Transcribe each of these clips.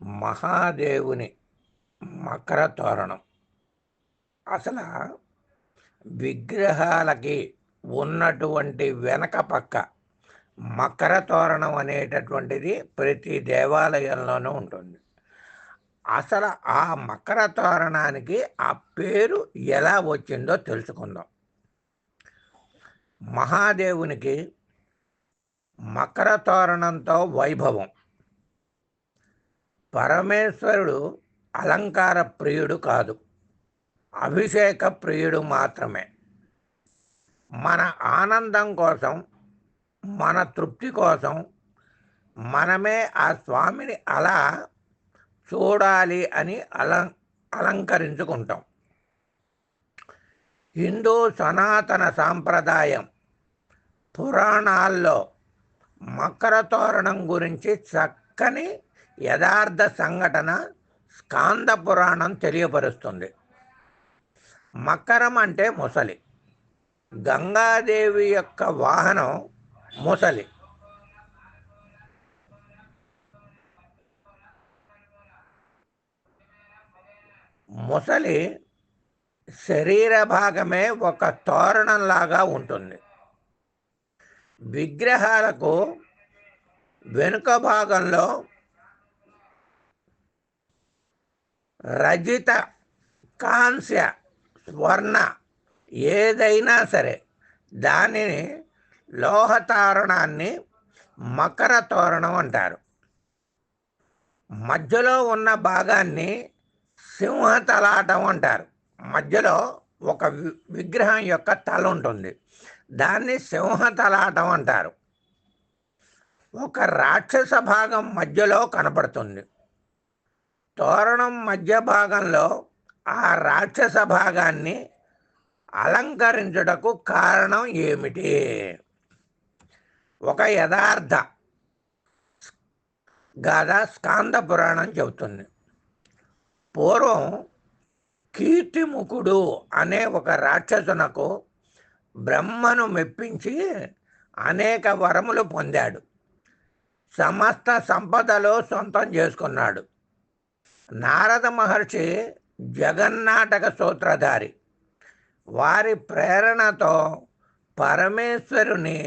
మహాదేవుని మకర తోరణం అసలు విగ్రహాలకి ఉన్నటువంటి వెనక పక్క మకర తోరణం అనేటటువంటిది ప్రతి దేవాలయంలోనూ ఉంటుంది. అసలు ఆ మకర తోరణానికి ఆ పేరు ఎలా వచ్చిందో తెలుసుకుందాం. మహాదేవునికి మకర తోరణంతో వైభవం. పరమేశ్వరుడు అలంకార ప్రియుడు కాదు, అభిషేక ప్రియుడు మాత్రమే. మన ఆనందం కోసం, మన తృప్తి కోసం మనమే ఆ స్వామిని అలా చూడాలి అని అలంకరించుకుంటాం. హిందూ సనాతన సాంప్రదాయం పురాణాల్లో మకర తోరణం గురించి చక్కని యథార్థ సంఘటన స్కాంద పురాణం తెలియపరుస్తుంది. మకరం అంటే ముసలి. గంగాదేవి యొక్క వాహనం ముసలి. ముసలి శరీర భాగమే ఒక తోరణంలాగా ఉంటుంది. విగ్రహాలకు వెనుక భాగంలో రజిత, కాంస్య, స్వర్ణ ఏదైనా సరే దానిని లోహ తోరణాన్ని మకర తోరణం అంటారు. మధ్యలో ఉన్న భాగాన్ని సింహతలాటం అంటారు. మధ్యలో ఒక విగ్రహం యొక్క తల ఉంటుంది, దాన్ని సింహతలాటం అంటారు. ఒక రాక్షస భాగం మధ్యలో కనపడుతుంది. తోరణం మధ్య భాగంలో ఆ రాక్షస భాగాన్ని అలంకరించుటకు కారణం ఏమిటి? ఒక యథార్థ గాథ స్కాంద పురాణం చెబుతుంది. పూర్వం కీర్తిముఖుడు అనే ఒక రాక్షసునకు బ్రహ్మను మెప్పించి అనేక వరములు పొందాడు. సమస్త సంపదలు సొంతం చేసుకున్నాడు. నారద మహర్షి జగన్నాటక సూత్రధారి. వారి ప్రేరణతో పరమేశ్వరుని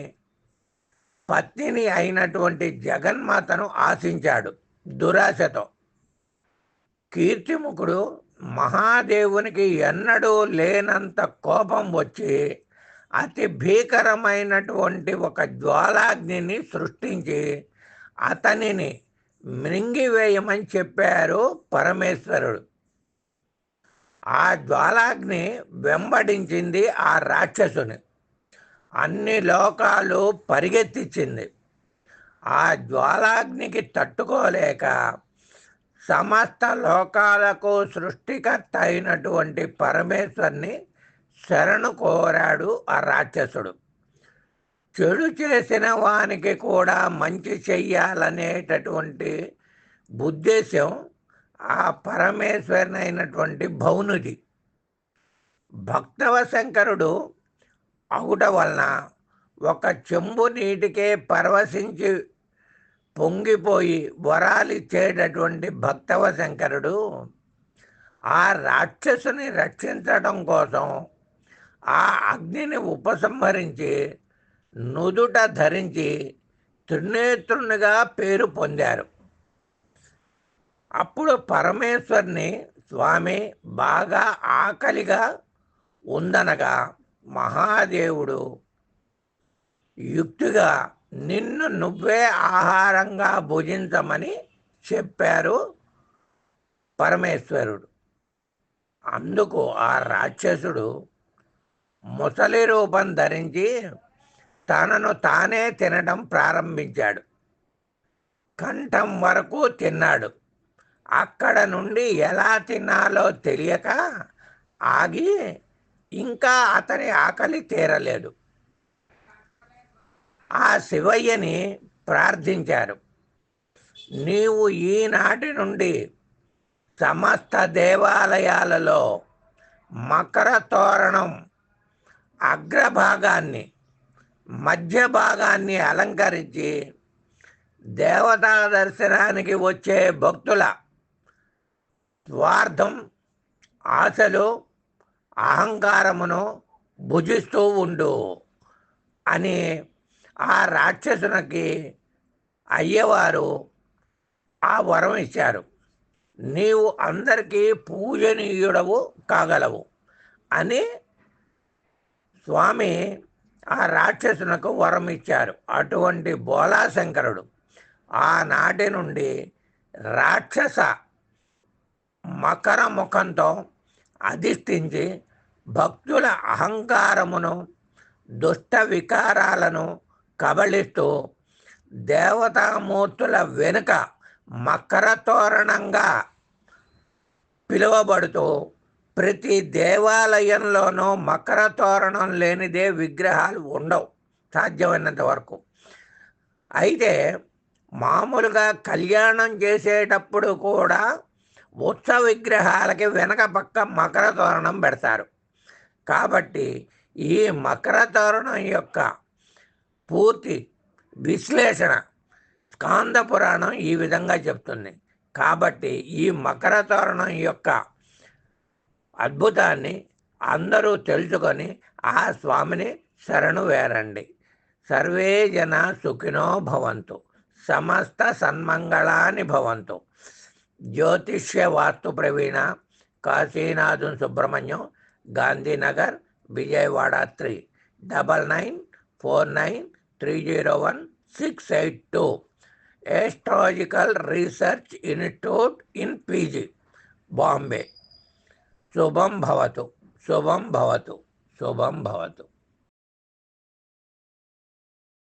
పత్నిని అయినటువంటి జగన్మాతను ఆశించాడు దురాశతో. కీర్తిముఖుడు మహాదేవునికి ఎన్నడూ లేనంత కోపం వచ్చి అతి భీకరమైనటువంటి ఒక జ్వాలాగ్నిని సృష్టించి అతనిని మృంగివేయమని చెప్పారు పరమేశ్వరుడు. ఆ జ్వాలాగ్ని వెంబడించింది ఆ రాక్షసుని. అన్ని లోకాలు పరిగెత్తించింది. ఆ జ్వాలాగ్నికి తట్టుకోలేక సమస్త లోకాలకు సృష్టికర్త అయినటువంటి పరమేశ్వరుని శరణు కోరాడు ఆ రాక్షసుడు. చెడు చేసిన వానికి కూడా మంచి చెయ్యాలనేటటువంటి ఉద్దేశం ఆ పరమేశ్వరుని అయినటువంటి భౌనుడి. భక్తవ శంకరుడు అవుట వలన ఒక చెంబు నీటికే పరవశించి పొంగిపోయి వరాలిచ్చేటటువంటి భక్తవ శంకరుడు ఆ రాక్షసుని రక్షించడం కోసం ఆ అగ్నిని ఉపసంహరించి నుదుట ధరించి త్రినేత్రునిగా పేరు పొందారు. అప్పుడు పరమేశ్వరుని స్వామి బాగా ఆకలిగా ఉందనగా మహాదేవుడు యుక్తిగా నిన్ను నువ్వే ఆహారంగా భుజించమని చెప్పారు పరమేశ్వరుడు. అందుకు ఆ రాక్షసుడు ముసలి రూపం ధరించి తనను తానే తినడం ప్రారంభించాడు. కంఠం వరకు తిన్నాడు. అక్కడ నుండి ఎలా తినాలో తెలియక ఆగి ఇంకా అతని ఆకలి తీరలేదు. ఆ శివయ్యని ప్రార్థించారు. నీవు ఈనాటి నుండి సమస్త దేవాలయాలలో మకర తోరణం అగ్రభాగాన్ని మధ్య భాగాన్ని అలంకరించి దేవతా దర్శనానికి వచ్చే భక్తుల స్వార్థం, ఆశలు, అహంకారమును భుజిస్తూ ఉండు అని ఆ రాక్షసునికి అయ్యవారు ఆ వరం ఇచ్చారు. నీవు అందరికీ పూజనీయుడవు కాగలవు అని స్వామి ఆ రాక్షసునకు వరం ఇచ్చారు. అటువంటి బోలాశంకరుడు ఆనాటి నుండి రాక్షస మకర ముఖంతో అధిష్ఠించి భక్తుల అహంకారమును, దుష్ట వికారాలను కబళిస్తూ దేవతామూర్తుల వెనుక మకర తోరణంగా పిలువబడుతూ ప్రతి దేవాలయంలోనూ మకర తోరణం లేనిదే విగ్రహాలు ఉండవు సాధ్యమైనంత వరకు. అయితే మామూలుగా కళ్యాణం చేసేటప్పుడు కూడా ఉత్సవ విగ్రహాలకి వెనక పక్క మకర తోరణం పెడతారు. కాబట్టి ఈ మకర తోరణం యొక్క పూర్తి విశ్లేషణ స్కాంద పురాణం ఈ విధంగా చెప్తుంది. కాబట్టి ఈ మకర తోరణం యొక్క అద్భుతాన్ని అందరూ తెలుసుకొని ఆ స్వామిని శరణు వేరండి. సర్వే జన సుఖినో భవంతు, సమస్త సన్మంగళాని భవంతు. జ్యోతిష్య వాస్తు ప్రవీణ, Kasinathan Subrahmanyam, Gandhinagar, Vijayawada 3, 9949301682. Astrological research institute in PG, Bombay. शुभम भवतु, शुभम भवतु, शुभम भवतु.